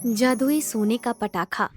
जादुई सोने का पटाखा।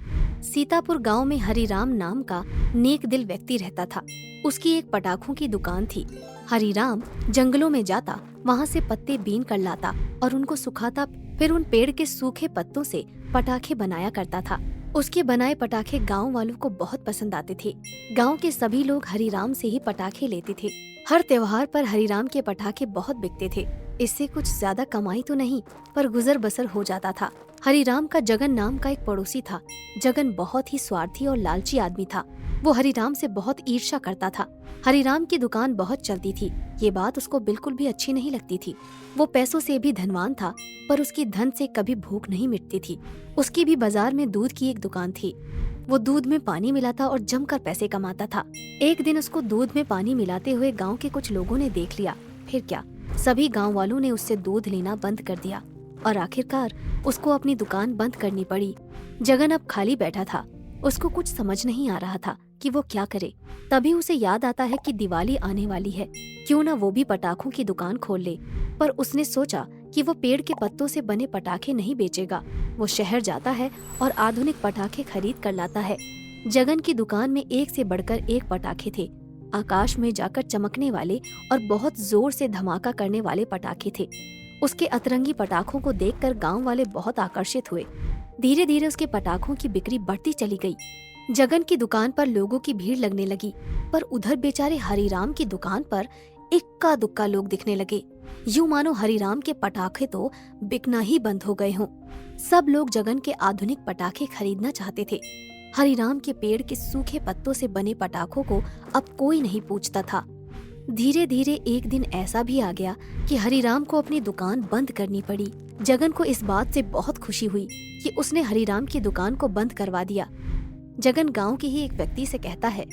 सीतापुर गांव में हरिराम नाम का नेक दिल व्यक्ति रहता था। उसकी एक पटाखों की दुकान थी। हरिराम जंगलों में जाता, वहां से पत्ते बीन कर लाता और उनको सुखाता, फिर उन पेड़ के सूखे पत्तों से पटाखे बनाया करता था। उसके बनाए पटाखे गांव वालों को बहुत पसंद आते थे। गांव के सभी लोग हरिराम से ही पटाखे लेते थे। हर त्योहार पर हरिराम के पटाखे बहुत बिकते थे। इससे कुछ ज्यादा कमाई तो नहीं, पर गुजर बसर हो जाता था। हरिराम का जगन नाम का एक पड़ोसी था। जगन बहुत ही स्वार्थी और लालची आदमी था। वो हरिराम से बहुत ईर्ष्या करता था। हरिराम की दुकान बहुत चलती थी, ये बात उसको बिल्कुल भी अच्छी नहीं लगती थी। वो पैसों से भी धनवान था, पर उसकी धन से कभी भूख नहीं मिटती थी। उसकी भी बाजार में दूध की एक दुकान थी। वो दूध में पानी मिलाता और जमकर पैसे कमाता था। एक दिन उसको दूध में पानी मिलाते हुए गांव के कुछ लोगों ने देख लिया। फिर क्या, सभी गांव वालों ने उससे दूध लेना बंद कर दिया और आखिरकार उसको अपनी दुकान बंद करनी पड़ी। जगन अब खाली बैठा था। उसको कुछ समझ नहीं आ रहा था कि वो क्या करे। तभी उसे याद आता है कि दिवाली आने वाली है, क्यों ना वो भी पटाखों की दुकान खोल ले। पर उसने सोचा कि वो पेड़ के पत्तों से बने पटाखे नहीं बेचेगा। वो शहर जाता है और आधुनिक पटाखे खरीद कर लाता है। जगन की दुकान में एक से बढ़कर एक पटाखे थे। आकाश में जाकर चमकने वाले और बहुत जोर से धमाका करने वाले पटाखे थे। उसके अतरंगी पटाखों को देखकर गांव वाले बहुत आकर्षित हुए। धीरे धीरे उसके पटाखों की बिक्री बढ़ती चली गई। जगन की दुकान पर लोगों की भीड़ लगने लगी, पर उधर बेचारे हरिराम की दुकान पर इक्का दुक्का लोग दिखने लगे। यूं मानो हरिराम के पटाखे तो बिकना ही बंद हो गए हों। सब लोग जगन के आधुनिक पटाखे खरीदना चाहते थे। हरिराम के पेड़ के सूखे पत्तों से बने पटाखों को अब कोई नहीं पूछता था। धीरे धीरे एक दिन ऐसा भी आ गया कि हरिराम को अपनी दुकान बंद करनी पड़ी। जगन को इस बात से बहुत खुशी हुई कि उसने हरिराम की दुकान को बंद करवा दिया। जगन गांव के ही एक व्यक्ति से कहता है,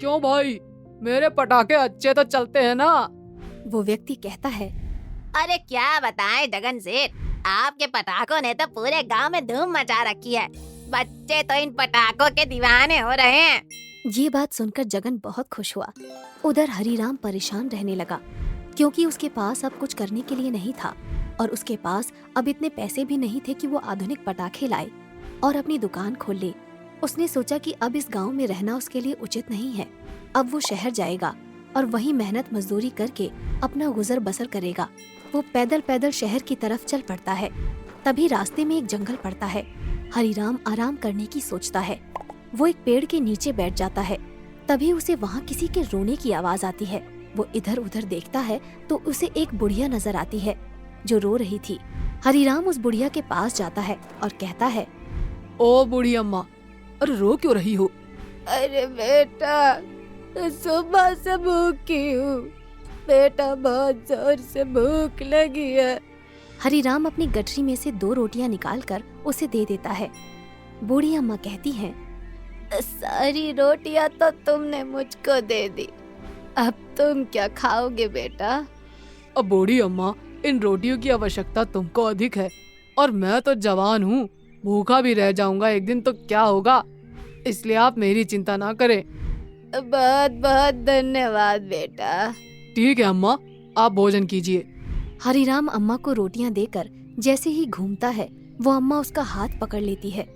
क्यों भाई, मेरे पटाखे अच्छे तो चलते हैं ना? वो व्यक्ति कहता है, अरे क्या बताएं जगन सेठ, आपके पटाखों ने तो पूरे गांव में धूम मचा रखी है। बच्चे तो इन पटाखों के दीवाने हो रहे हैं। ये बात सुनकर जगन बहुत खुश हुआ। उधर हरिराम परेशान रहने लगा, क्योंकि उसके पास अब कुछ करने के लिए नहीं था और उसके पास अब इतने पैसे भी नहीं थे कि वो आधुनिक पटाखे लाए और अपनी दुकान खोल ले। उसने सोचा कि अब इस गांव में रहना उसके लिए उचित नहीं है। अब वो शहर जाएगा और वहीं मेहनत मजदूरी करके अपना गुजर बसर करेगा। वो पैदल पैदल शहर की तरफ चल पड़ता है। तभी रास्ते में एक जंगल पड़ता है। हरिराम आराम करने की सोचता है। वो एक पेड़ के नीचे बैठ जाता है। तभी उसे वहाँ किसी के रोने की आवाज आती है। वो इधर उधर देखता है तो उसे एक बुढ़िया नजर आती है जो रो रही थी। हरिराम उस बुढ़िया के पास जाता है और कहता है, ओ बूढ़ी अम्मा, अरे रो क्यों रही हो? अरे बेटा, सुबह से भूखी हूँ बेटा, बहुत जोर से भूख लगी है। हरिराम अपनी गठरी में से 2 रोटियां निकालकर उसे दे देता है। बूढ़ी अम्मा कहती हैं, सारी रोटियां तो तुमने मुझको दे दी, अब तुम क्या खाओगे बेटा? अब बूढ़ी अम्मा, इन रोटियों की आवश्यकता तुमको अधिक है और मैं तो जवान हूँ, भूखा भी रह जाऊंगा एक दिन तो क्या होगा, इसलिए आप मेरी चिंता ना करें। बहुत बहुत धन्यवाद बेटा। ठीक है अम्मा, आप भोजन कीजिए। हरिराम अम्मा को रोटियां देकर जैसे ही घूमता है, वो अम्मा उसका हाथ पकड़ लेती है।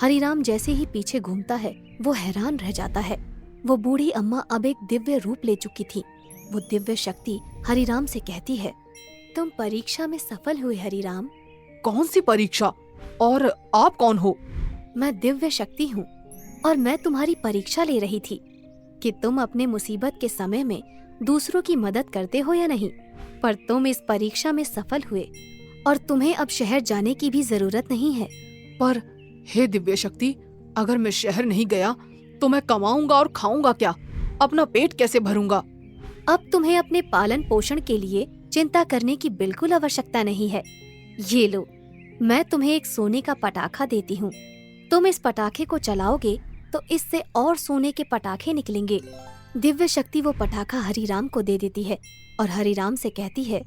हरिराम जैसे ही पीछे घूमता है, वो हैरान रह जाता है। वो बूढ़ी अम्मा अब एक दिव्य रूप ले चुकी थी। वो दिव्य शक्ति हरिराम से कहती है, तुम परीक्षा में सफल हुए हरिराम। कौन सी परीक्षा और आप कौन हो? मैं दिव्य शक्ति हूँ और मैं तुम्हारी परीक्षा ले रही थी कि तुम अपने मुसीबत के समय में दूसरों की मदद करते हो या नहीं। पर तुम इस परीक्षा में सफल हुए और तुम्हें अब शहर जाने की भी जरूरत नहीं है। पर हे दिव्य शक्ति, अगर मैं शहर नहीं गया तो मैं कमाऊंगा और खाऊंगा क्या? अपना पेट कैसे भरूंगा? अब तुम्हें अपने पालन पोषण के लिए चिंता करने की बिल्कुल आवश्यकता नहीं है। ये लो, मैं तुम्हें एक सोने का पटाखा देती हूँ। तुम इस पटाखे को चलाओगे तो इससे और सोने के पटाखे निकलेंगे। दिव्य शक्ति वो पटाखा हरिराम को दे देती है और हरिराम से कहती है,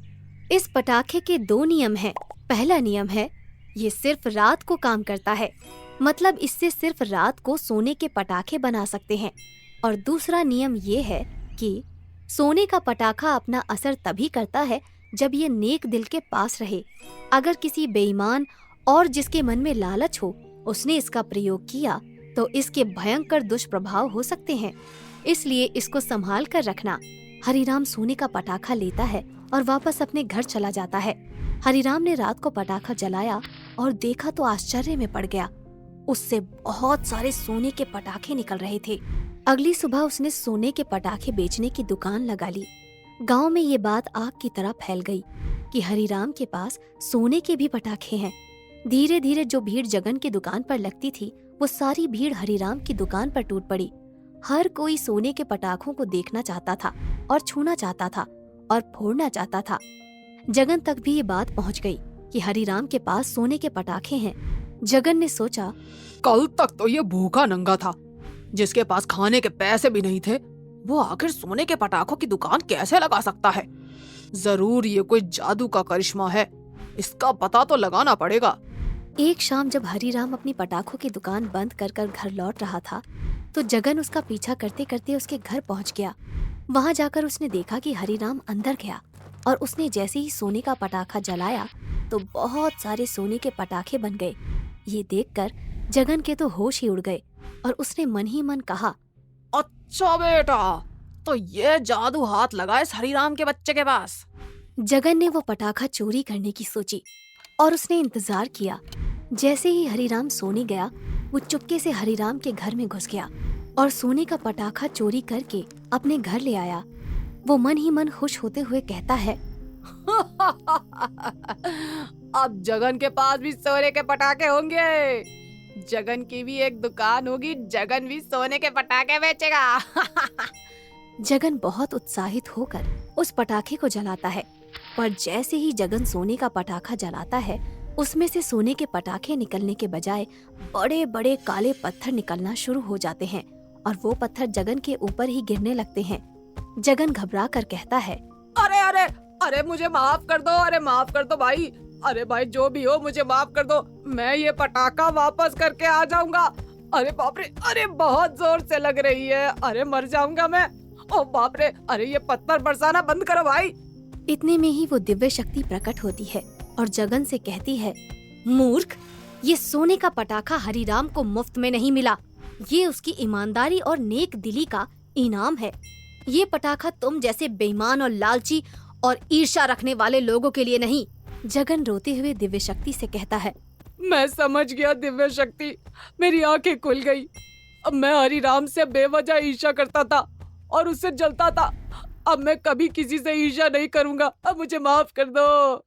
इस पटाखे के 2 नियम हैं। पहला नियम है, ये सिर्फ रात को काम करता है, मतलब इससे सिर्फ रात को सोने के पटाखे बना सकते हैं। और दूसरा नियम ये है कि सोने का पटाखा अपना असर तभी करता है जब ये नेक दिल के पास रहे। अगर किसी बेईमान और जिसके मन में लालच हो उसने इसका प्रयोग किया तो इसके भयंकर दुष्प्रभाव हो सकते हैं, इसलिए इसको संभाल कर रखना। हरिराम सोने का पटाखा लेता है और वापस अपने घर चला जाता है। हरिराम ने रात को पटाखा जलाया और देखा तो आश्चर्य में पड़ गया, उससे बहुत सारे सोने के पटाखे निकल रहे थे। अगली सुबह उसने सोने के पटाखे बेचने की दुकान लगा ली। गांव में ये बात आग की तरह फैल गई कि हरिराम के पास सोने के भी पटाखे हैं। धीरे धीरे जो भीड़ जगन की दुकान पर लगती थी वो सारी भीड़ हरिराम की दुकान पर टूट पड़ी। हर कोई सोने के पटाखों को देखना चाहता था और छूना चाहता था और फोड़ना चाहता था। जगन तक भी ये बात पहुंच गई कि हरिराम के पास सोने के पटाखे हैं। जगन ने सोचा, कल तक तो ये भूखा नंगा था, जिसके पास खाने के पैसे भी नहीं थे, वो आखिर सोने के पटाखों की दुकान कैसे लगा सकता है? जरूर ये कोई जादू का करिश्मा है, इसका पता तो लगाना पड़ेगा। एक शाम जब हरिराम अपनी पटाखों की दुकान बंद कर कर घर लौट रहा था तो जगन उसका पीछा करते करते उसके घर पहुंच गया। वहां जाकर उसने देखा कि हरिराम अंदर गया और उसने जैसे ही सोने का पटाखा जलाया तो बहुत सारे सोने के पटाखे बन गए। ये देखकर जगन के तो होश ही उड़ गए और उसने मन ही मन कहा, अच्छा बेटा, तो ये जादू हाथ लगा इस हरिराम के बच्चे के पास। जगन ने वो पटाखा चोरी करने की सोची और उसने इंतजार किया। जैसे ही हरिराम सोने गया वो चुपके से हरिराम के घर में घुस गया और सोने का पटाखा चोरी करके अपने घर ले आया। वो मन ही मन खुश होते हुए कहता है, अब जगन के पास भी सोने के पटाखे होंगे, जगन की भी एक दुकान होगी, जगन भी सोने के पटाखे बेचेगा। जगन बहुत उत्साहित होकर उस पटाखे को जलाता है, पर जैसे ही जगन सोने का पटाखा जलाता है उसमें से सोने के पटाखे निकलने के बजाय बड़े बड़े काले पत्थर निकलना शुरू हो जाते हैं और वो पत्थर जगन के ऊपर ही गिरने लगते हैं। जगन घबरा कर कहता है, अरे अरे अरे मुझे माफ कर दो, अरे माफ कर दो भाई, अरे भाई जो भी हो मुझे माफ कर दो, मैं ये पटाखा वापस करके आ जाऊंगा। अरे बाप रे, अरे बहुत जोर से लग रही है, अरे मर जाऊंगा मैं। ओ बाप रे, अरे ये पत्थर बरसाना बंद करो भाई। इतने में ही वो दिव्य शक्ति प्रकट होती है और जगन से कहती है, मूर्ख, ये सोने का पटाखा हरिराम को मुफ्त में नहीं मिला, ये उसकी ईमानदारी और नेक दिली का इनाम है। ये पटाखा तुम जैसे बेईमान और लालची और ईर्ष्या रखने वाले लोगों के लिए नहीं। जगन रोते हुए दिव्य शक्ति से कहता है, मैं समझ गया दिव्य शक्ति, मेरी आंखें खुल गई। अब मैं हरिराम से बेवजह ईर्ष्या करता था और उससे जलता था, अब मैं कभी किसी से ईर्ष्या नहीं करूंगा, अब मुझे माफ कर दो।